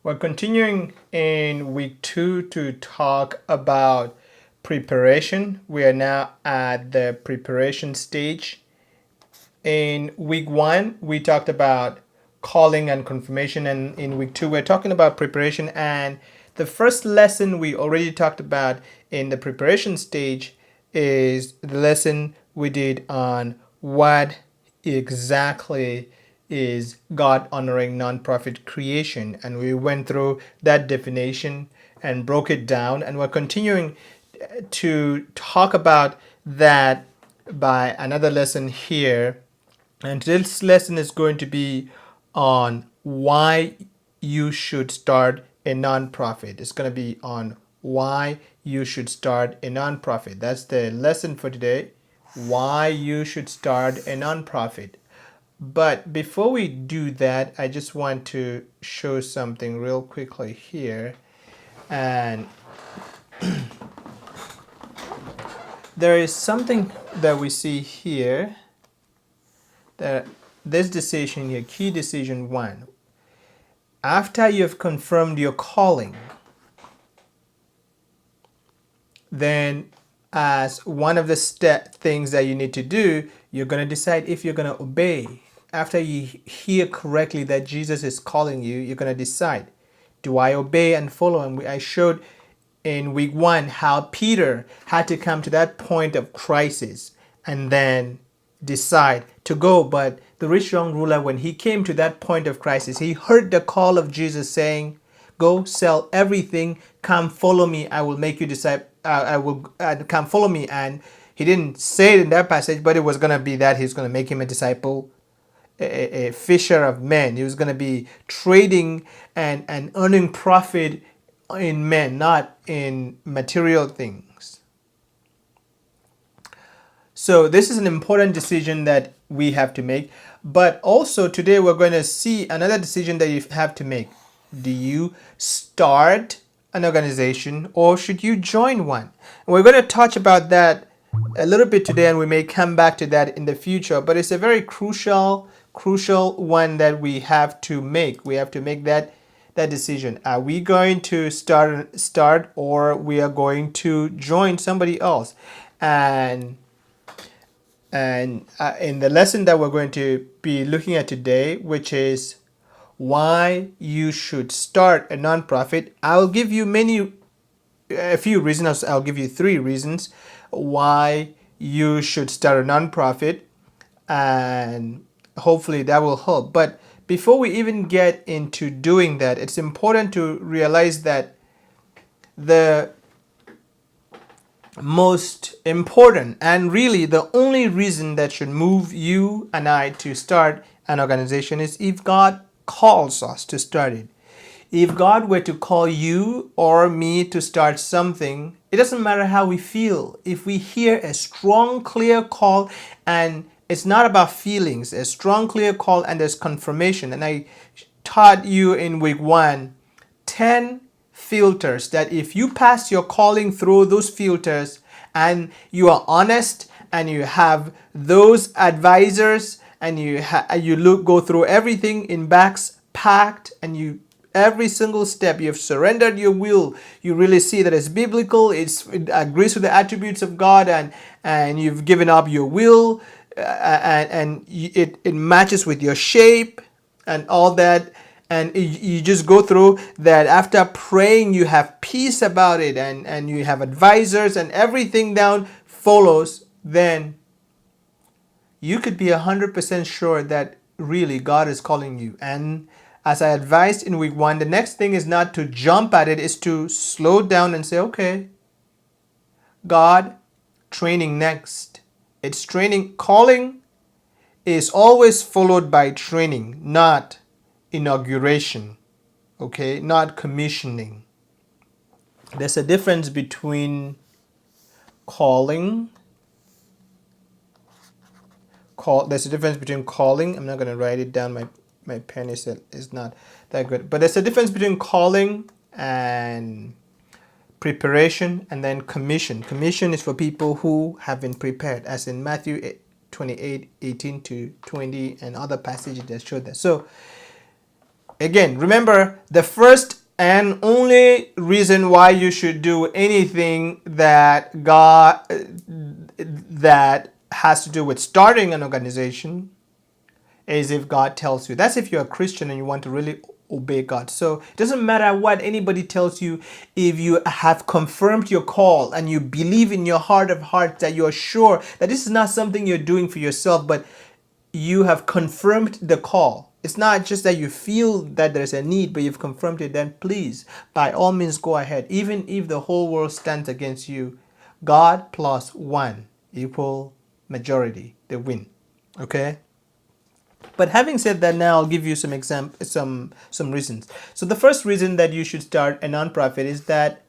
We're continuing in week 2 to talk about preparation. We are now at the preparation stage. In week 1, we talked about calling and confirmation, and in week 2, we're talking about preparation. And the first lesson we already talked about in the preparation stage is the lesson we did on what exactly is God honoring nonprofit creation, and we went through that definition and broke it down, and we're continuing to talk about that by another lesson here. And this lesson is going to be on why you should start a nonprofit. It's going to be on why you should start a nonprofit. That's the lesson for today. Why you should start a nonprofit. But before we do that, I just want to show something real quickly here. And there is something that we see here, that this decision here, key decision 1. After you've confirmed your calling, then as one of the things that you need to do, you're going to decide if you're going to obey. After you hear correctly that Jesus is calling you, you're going to decide, do I obey and follow him? I showed in week 1 how Peter had to come to that point of crisis and then decide to go. But the rich young ruler, when he came to that point of crisis, he heard the call of Jesus saying, go sell everything, come follow me, I will make you disciple. I will come follow me. And he didn't say it in that passage, but it was going to be that he's going to make him a disciple, a fisher of men. He was going to be trading and earning profit in men, not in material things. So this is an important decision that we have to make. But also today we're going to see another decision that you have to make. Do you start an organization or should you join one? And we're going to touch about that a little bit today, and we may come back to that in the future. But it's a very crucial one that we have to make. We have to make that decision. Are we going to start or we are going to join somebody else? And in the lesson that we're going to be looking at today, which is why you should start a nonprofit, I'll give you a few reasons. I'll give you 3 reasons why you should start a nonprofit, and hopefully that will help. But before we even get into doing that, it's important to realize that the most important and really the only reason that should move you and I to start an organization is if God calls us to start it. If God were to call you or me to start something, it doesn't matter how we feel. If we hear a strong, clear call, and it's not about feelings, a strong, clear call, and there's confirmation. And I taught you in week 1, 10 filters that if you pass your calling through those filters and you are honest and you have those advisors and you go through everything in bags packed, and every single step you've surrendered your will, you really see that it's biblical, it agrees with the attributes of God, and you've given up your will, and it matches with your shape and all that, and you just go through that. After praying, you have peace about it, and you have advisors, and everything down follows, then you could be 100% sure that really God is calling you. And as I advised in week 1, the next thing is not to jump at it, is to slow down and say, okay, God, training next. It's training. Calling is always followed by training, not inauguration, okay, not commissioning. There's a difference between calling. There's a difference between calling. I'm not going to write it down. My pen is not that good. But there's a difference between calling and preparation, and then commission. Commission is for people who have been prepared, as in Matthew 28:18 to 20 and other passages that show that. So again, remember the first and only reason why you should do anything that has to do with starting an organization is if God tells you. That's if you're a Christian and you want to really obey God. So it doesn't matter what anybody tells you. If you have confirmed your call and you believe in your heart of hearts that you're sure that this is not something you're doing for yourself, but you have confirmed the call. It's not just that you feel that there's a need, but you've confirmed it, then please, by all means, go ahead. Even if the whole world stands against you, God plus one equal majority, they win. Okay? But having said that, now I'll give you some reasons. So the first reason that you should start a nonprofit is that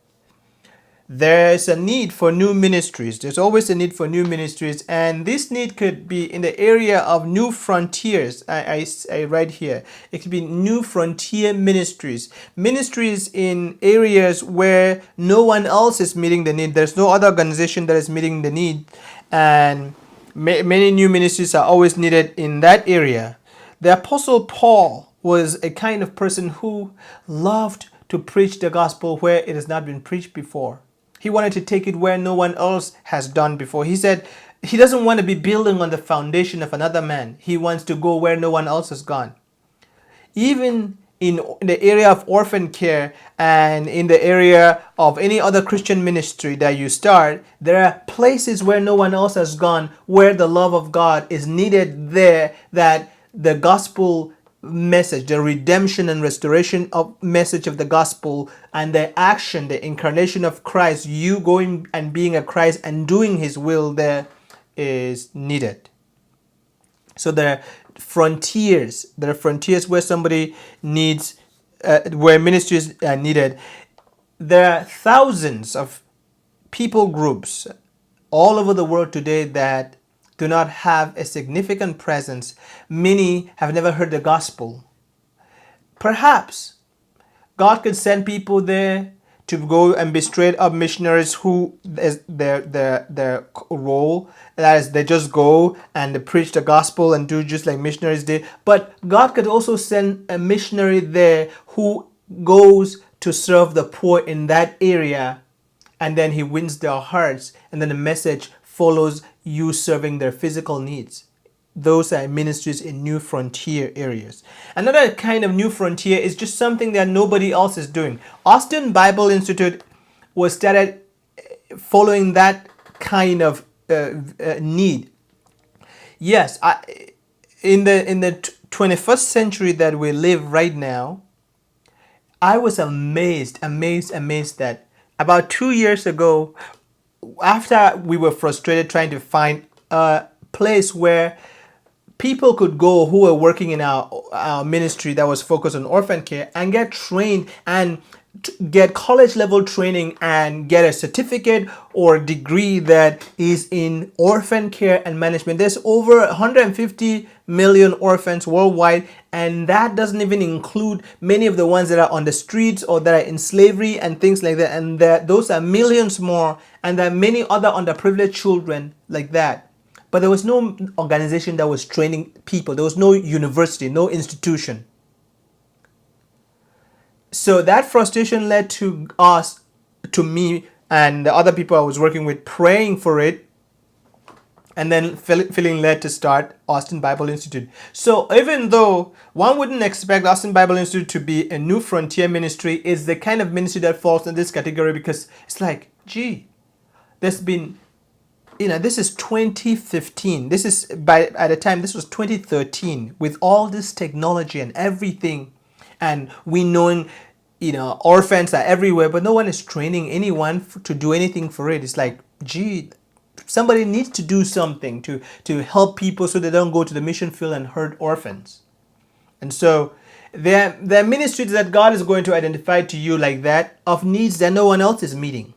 there's a need for new ministries. There's always a need for new ministries, and this need could be in the area of new frontiers. I write here, it could be new frontier ministries. Ministries in areas where no one else is meeting the need. There's no other organization that is meeting the need, and many new ministries are always needed in that area. The Apostle Paul was a kind of person who loved to preach the gospel where it has not been preached before. He wanted to take it where no one else has done before. He said he doesn't want to be building on the foundation of another man. He wants to go where no one else has gone. Even in the area of orphan care and in the area of any other Christian ministry that you start, there are places where no one else has gone, where the love of God is needed there, that the gospel message, the redemption and restoration of message of the gospel and the action, the incarnation of Christ, you going and being a Christ and doing his will there is needed. So there are frontiers where somebody needs, where ministries are needed. There are thousands of people groups all over the world today that do not have a significant presence. Many have never heard the gospel. Perhaps God could send people there to go and be straight up missionaries who is their role. That is, they just go and they preach the gospel and do just like missionaries did. But God could also send a missionary there who goes to serve the poor in that area, and then he wins their hearts, and then the message follows you serving their physical needs. Those are ministries in new frontier areas. Another kind of new frontier is just something that nobody else is doing. Austin Bible Institute was started following that kind of need. Yes, in the 21st century that we live right now, I was amazed that about 2 years ago, after we were frustrated trying to find a place where people could go who were working in our ministry that was focused on orphan care and get trained and get college level training and get a certificate or degree that is in orphan care and management. There's over 150 million orphans worldwide, and that doesn't even include many of the ones that are on the streets or that are in slavery and things like that. And those are millions more, and there are many other underprivileged children like that. But there was no organization that was training people. There was no university, no institution. So that frustration led to me, and the other people I was working with praying for it, and then feeling led to start Austin Bible Institute. So even though one wouldn't expect Austin Bible Institute to be a new frontier ministry, it's the kind of ministry that falls in this category because it's like, gee, there's been, this is 2015. This is, at the time, this was 2013 with all this technology and everything. And we knowing, orphans are everywhere, but no one is training anyone to do anything for it. It's like, gee, somebody needs to do something to help people so they don't go to the mission field and hurt orphans. And so there are ministries that God is going to identify to you like that, of needs that no one else is meeting.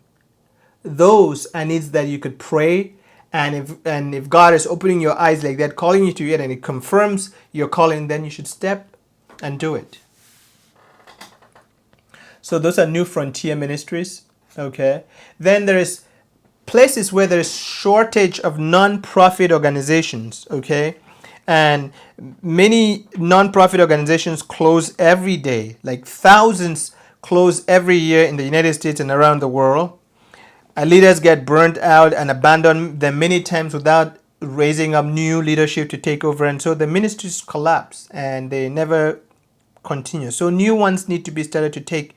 Those are needs that you could pray, and if God is opening your eyes like that, calling you to it, and it confirms your calling, then you should step and do it. So those are new frontier ministries. Okay. Then there is places where there is shortage of non-profit organizations. Okay. And many nonprofit organizations close every day, like thousands close every year in the United States and around the world. And leaders get burnt out and abandon them many times without raising up new leadership to take over. And so the ministries collapse and they never continue. So new ones need to be started to take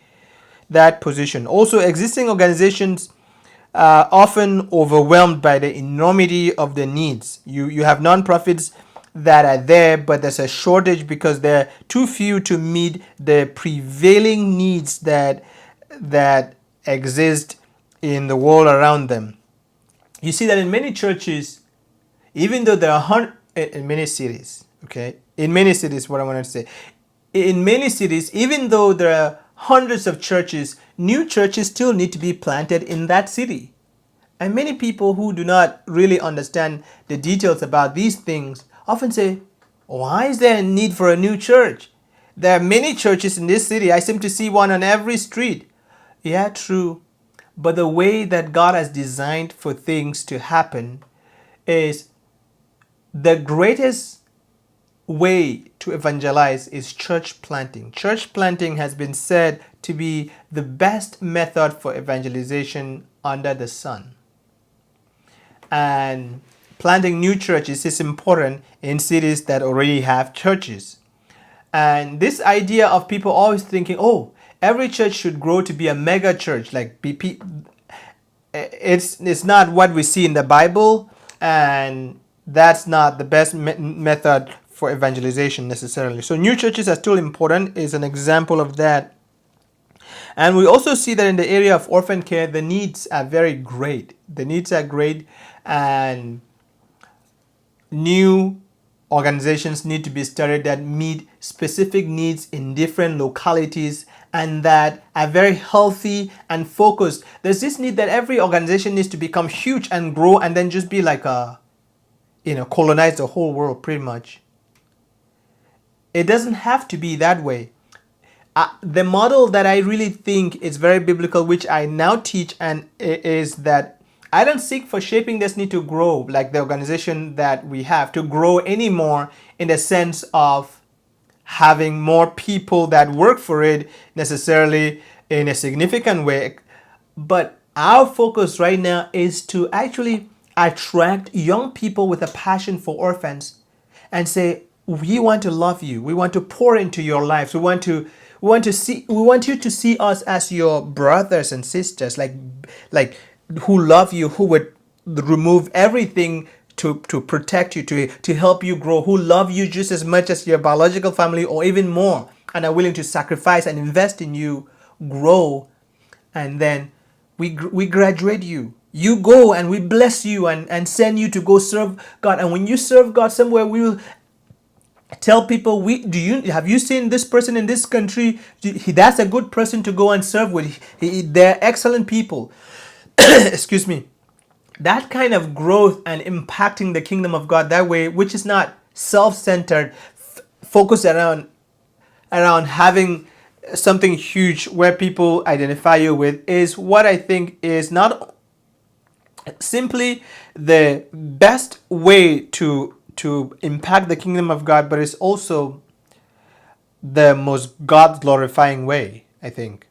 that position. Also, existing organizations are often overwhelmed by the enormity of the needs. You have nonprofits that are there, but there's a shortage because there are too few to meet the prevailing needs that exist in the world around them. You see that in many churches, even though there are in many cities, okay, in many cities, what I want to say, in many cities, even though there are hundreds of churches, new churches still need to be planted in that city. And many people who do not really understand the details about these things often say, why is there a need for a new church? There are many churches in this city. I seem to see one on every street. Yeah, true. But the way that God has designed for things to happen is the greatest way to evangelize is church planting. Church planting has been said to be the best method for evangelization under the sun. And planting new churches is important in cities that already have churches. And this idea of people always thinking, oh, every church should grow to be a mega church, like BP, it's not what we see in the Bible, and that's not the best method for evangelization necessarily. So new churches are still important, is an example of that. And we also see that in the area of orphan care, the needs are very great. The needs are great, and new organizations need to be started that meet specific needs in different localities and that are very healthy and focused. There's this need that every organization needs to become huge and grow and then just be like colonize the whole world pretty much. It doesn't have to be that way. The model that I really think is very biblical, which I now teach, and is that I don't seek for shaping destiny to grow like the organization that we have, to grow anymore in the sense of having more people that work for it necessarily in a significant way. But our focus right now is to actually attract young people with a passion for orphans and say, we want to love you. We want to pour into your lives. We want you to see us as your brothers and sisters, like who love you, who would remove everything to protect you, to help you grow, who love you just as much as your biological family or even more, and are willing to sacrifice and invest in you, grow, and then we graduate you. You go and we bless you and send you to go serve God. And when you serve God somewhere, we will tell people, have you seen this person in this country? That's a good person to go and serve with. They're excellent people. Excuse me. That kind of growth and impacting the kingdom of God that way, which is not self-centered, focused around having something huge where people identify you with, is what I think is not simply the best way to impact the kingdom of God, but it's also the most God glorifying way, I think.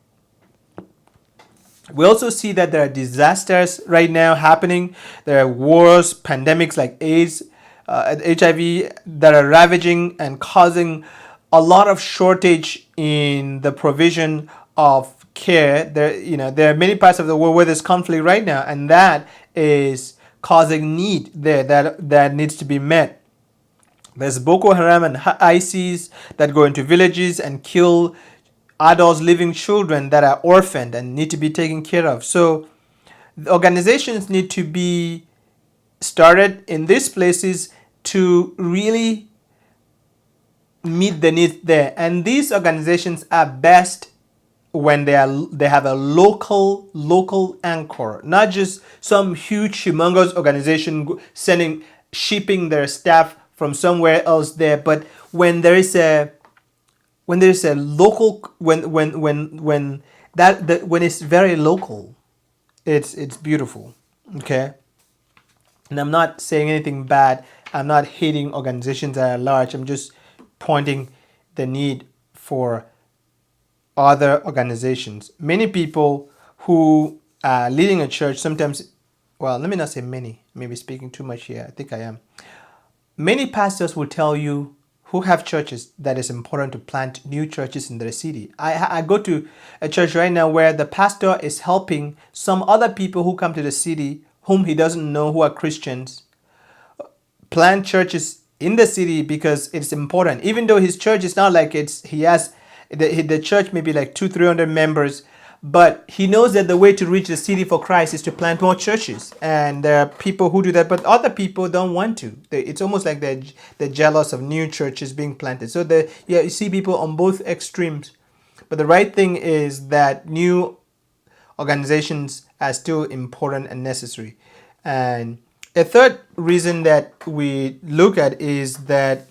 We also see that there are disasters right now happening. There are wars, pandemics like AIDS, HIV that are ravaging and causing a lot of shortage in the provision of care. There are many parts of the world where there's conflict right now, and that is causing need there that needs to be met. There's Boko Haram and ISIS that go into villages and kill adults, living children that are orphaned and need to be taken care of. So the organizations need to be started in these places to really meet the needs there. And these organizations are best when they have a local anchor, not just some huge humongous organization shipping their staff from somewhere else there, but when there is a local, when it's very local, it's beautiful. Okay. And I'm not saying anything bad I'm not hating organizations that are large. I'm just pointing the need for other organizations. Many people who are leading a church sometimes, well, let me not say many, maybe speaking too much here. I think I am. Many pastors will tell you who have churches that it's important to plant new churches in their city. I go to a church right now where the pastor is helping some other people who come to the city whom he doesn't know who are Christians plant churches in the city because it's important. Even though his church is not like he has the church maybe like 200-300 members, but he knows that the way to reach the city for Christ is to plant more churches, and there are people who do that, but other people don't want to. It's almost like they're jealous of new churches being planted. So you see people on both extremes. But the right thing is that new organizations are still important and necessary. And a third reason that we look at is that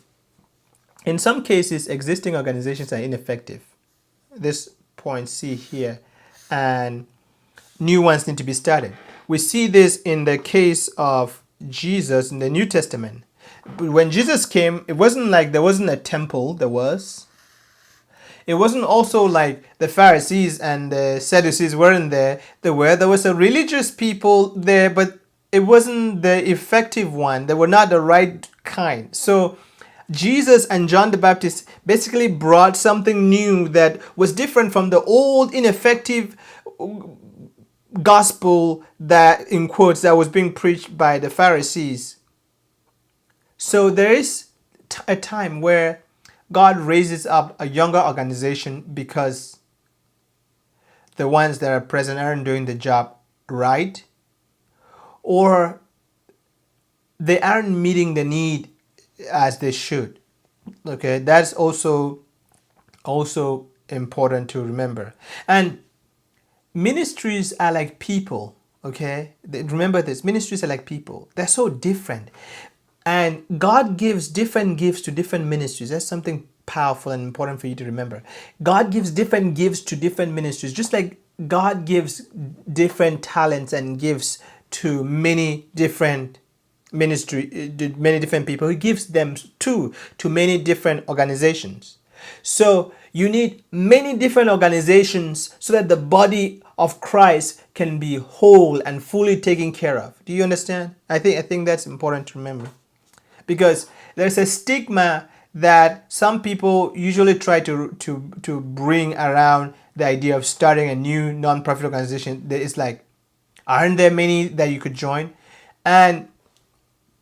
in some cases, existing organizations are ineffective. This point C here, and new ones need to be started. We see this in the case of Jesus in the New Testament. When Jesus came, it wasn't like there wasn't a temple. It wasn't also like the Pharisees and the Sadducees weren't there. There was a religious people there, but it wasn't the effective one. They were not the right kind. So Jesus and John the Baptist basically brought something new that was different from the old ineffective gospel that, in quotes, that was being preached by the Pharisees. So there is a time where God raises up a younger organization because the ones that are present aren't doing the job right, or they aren't meeting the need as they should. Okay, that's also important to remember. And ministries are like people. Okay, remember this: ministries are like people. They're so different, and God gives different gifts to different ministries. That's something powerful and important for you to remember. God gives different gifts to different ministries, just like God gives different talents and gifts to many different many different people. He gives them to many different organizations. So you need many different organizations so that the body of Christ can be whole and fully taken care of. Do you understand? I think that's important to remember, because there's a stigma that some people usually try to bring around the idea of starting a new non-profit organization. It's like, aren't there many that you could join? And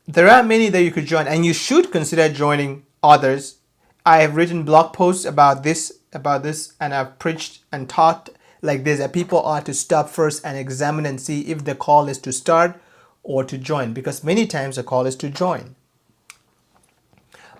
there are many that you could join, and you should consider joining others. I have written blog posts about this, and I've preached and taught like this, that people ought to stop first and examine and see if the call is to start or to join, because many times the call is to join.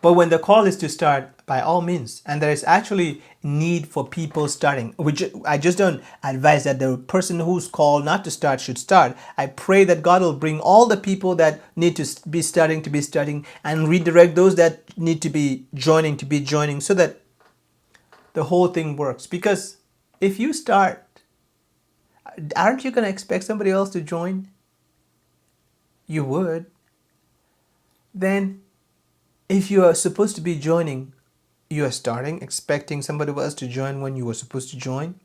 But when the call is to start, by all means, and there is actually need for people starting, which I just don't advise that the person who's called not to start should start. I pray that God will bring all the people that need to be starting and redirect those that need to be joining so that the whole thing works. Because if you start, aren't you going to expect somebody else to join? You would. Then if you are supposed to be joining, you are starting, expecting somebody else to join when you were supposed to join.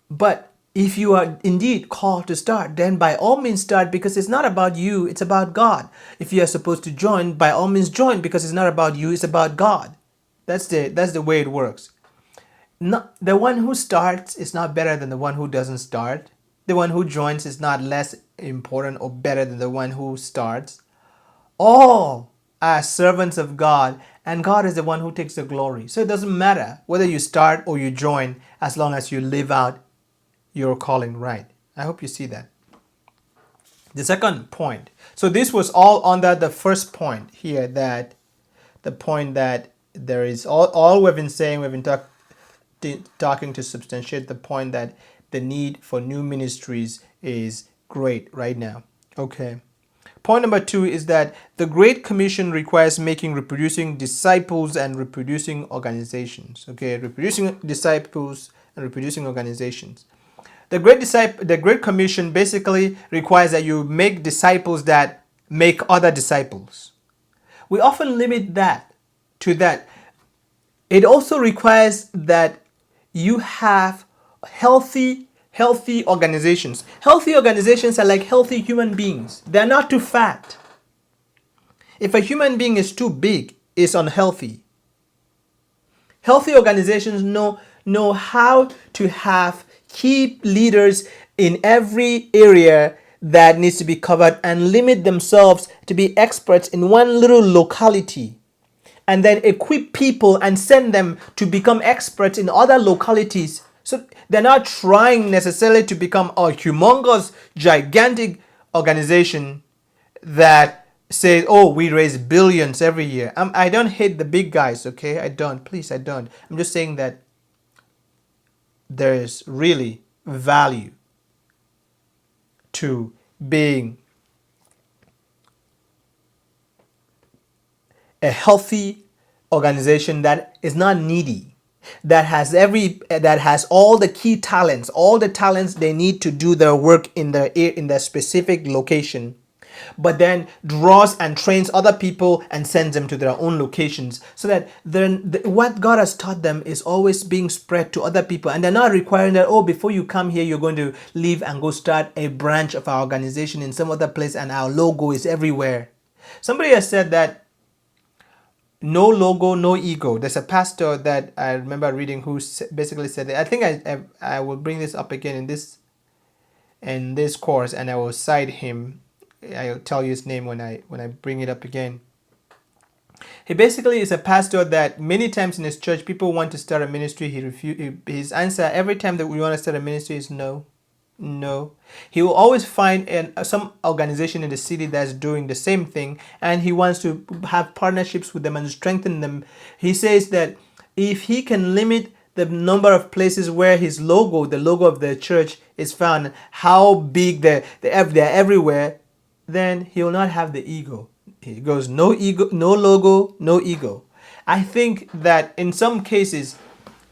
But if you are indeed called to start, then by all means start, because it's not about you, it's about God. If you are supposed to join, by all means join, because it's not about you, it's about God. That's the way it works. The one who starts is not better than the one who doesn't start. The one who joins is not less important or better than the one who starts. All are servants of God, and God is the one who takes the glory. So it doesn't matter whether you start or you join, as long as you live out your calling right. I hope you see that. The second point. So this was all under the first point here, that the point that there is all we've been saying, we've been talking to substantiate the point that the need for new ministries is great right now. Okay. Point number 2 is that the Great Commission requires making reproducing disciples and reproducing organizations. Okay, reproducing disciples and reproducing organizations. The Great Commission basically requires that you make disciples that make other disciples. We often limit that to that. It also requires that you have healthy organizations. Healthy organizations are like healthy human beings. They're not too fat. If a human being is too big, it's unhealthy. Healthy organizations know how to have key leaders in every area that needs to be covered and limit themselves to be experts in one little locality, and then equip people and send them to become experts in other localities. So they're not trying necessarily to become a humongous, gigantic organization that says, oh, we raise billions every year. I don't hate the big guys, okay? I don't. Please, I don't. I'm just saying that there is really value to being a healthy organization that is not needy, that has all the key talents, all the talents they need to do their work in the specific location, but then draws and trains other people and sends them to their own locations, so that then what God has taught them is always being spread to other people, and they're not requiring that, oh, before you come here you're going to leave and go start a branch of our organization in some other place and our logo is everywhere. Somebody has said that no logo, no ego. There's a pastor that I remember reading who basically said that. I think I will bring this up again in this course, and I will cite him. I'll tell you his name when I bring it up again. He basically is a pastor that many times in his church people want to start a ministry. His answer every time that we want to start a ministry is no. No. He will always find some organization in the city that's doing the same thing, and he wants to have partnerships with them and strengthen them. He says that if he can limit the number of places where his logo, the logo of the church, is found, how big they're everywhere, then he will not have the ego. He goes, no ego, no logo, no ego. I think that in some cases,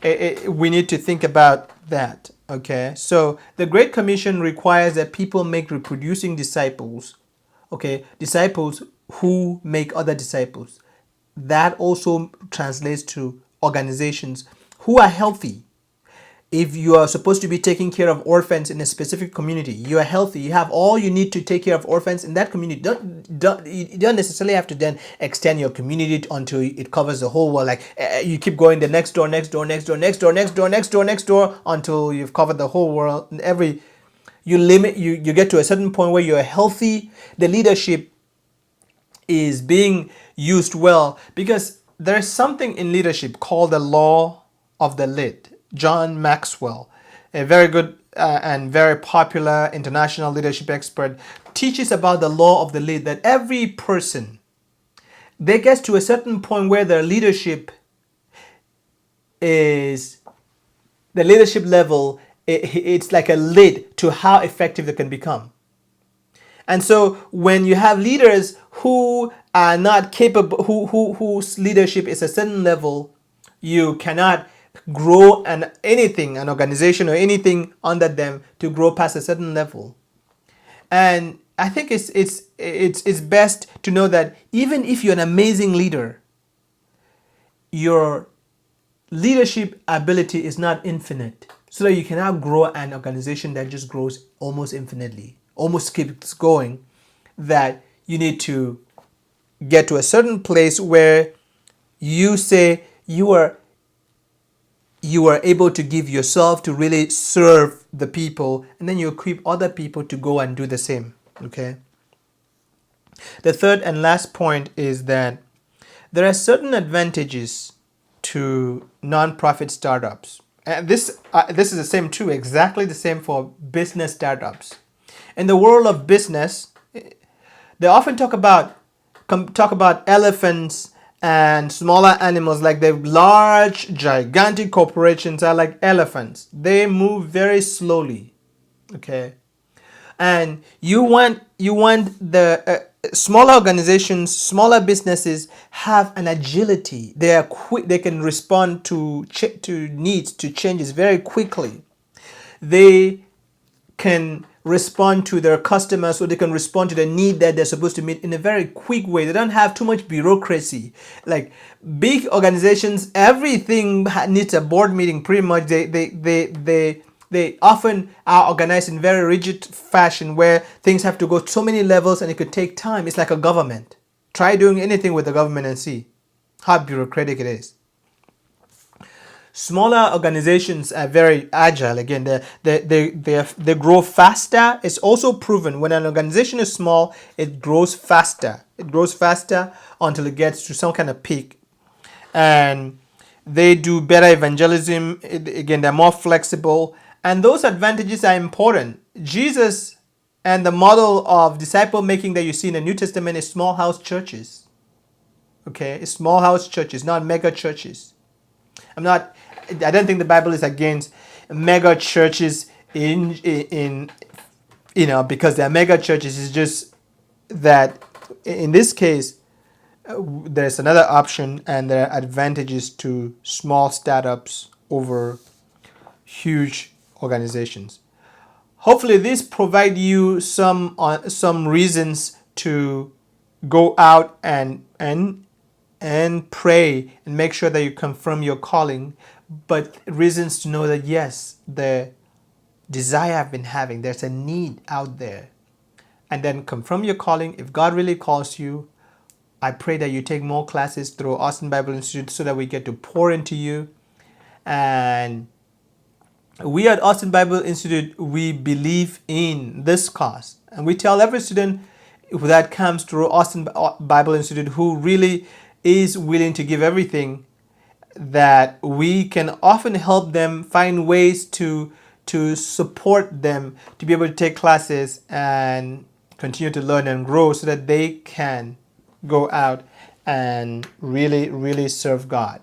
we need to think about that. Okay, so the Great Commission requires that people make reproducing disciples. Okay, disciples who make other disciples. That also translates to organizations who are healthy. If you are supposed to be taking care of orphans in a specific community, you are healthy, you have all you need to take care of orphans in that community. You don't necessarily have to then extend your community until it covers the whole world. Like you keep going the next door until you've covered the whole world. You get to a certain point where you're healthy, the leadership is being used well, because there's something in leadership called the law of the lid. John Maxwell, a very good and very popular international leadership expert, teaches about the law of the lid, that every person, they get to a certain point where their leadership level, it's like a lid to how effective they can become. And so when you have leaders who are not capable, whose leadership is a certain level, you cannot grow an organization or anything under them to grow past a certain level. And I think it's best to know that even if you're an amazing leader, your leadership ability is not infinite, so that you cannot grow an organization that just grows almost infinitely, almost keeps going. That you need to get to a certain place where you say you are able to give yourself to really serve the people, and then you equip other people to go and do the same. Okay. The third and last point is that there are certain advantages to non-profit startups. And this is the same too, exactly the same for business startups. In the world of business, they often talk about elephants and smaller animals. Like the large, gigantic corporations are like elephants. They move very slowly. Okay, and you want the smaller organizations, smaller businesses have an agility. They are quick. They can respond to needs, to changes very quickly. They can respond to their customers, so they can respond to the need that they're supposed to meet in a very quick way. They don't have too much bureaucracy. Like big organizations, everything needs a board meeting. Pretty much, they often are organized in very rigid fashion where things have to go so many levels and it could take time. It's like a government. Try doing anything with the government and see how bureaucratic it is. Smaller organizations are very agile. Again, they grow faster. It's also proven when an organization is small, it grows faster. It grows faster until it gets to some kind of peak. And they do better evangelism. Again, they're more flexible. And those advantages are important. Jesus and the model of disciple making that you see in the New Testament is small house churches. Okay, it's small house churches, not mega churches. I don't think the Bible is against mega churches in because they're mega churches. It's just that in this case, there's another option, and there are advantages to small startups over huge organizations. Hopefully, this provide you some reasons to go out and pray and make sure that you confirm your calling, but reasons to know that yes, the desire I've been having, there's a need out there. And then confirm your calling. If God really calls you, I pray that you take more classes through Austin Bible Institute so that we get to pour into you. And we at Austin Bible Institute, we believe in this cause. And we tell every student that comes through Austin Bible Institute who really is willing to give everything, that we can often help them find ways to support them to be able to take classes and continue to learn and grow so that they can go out and really serve God.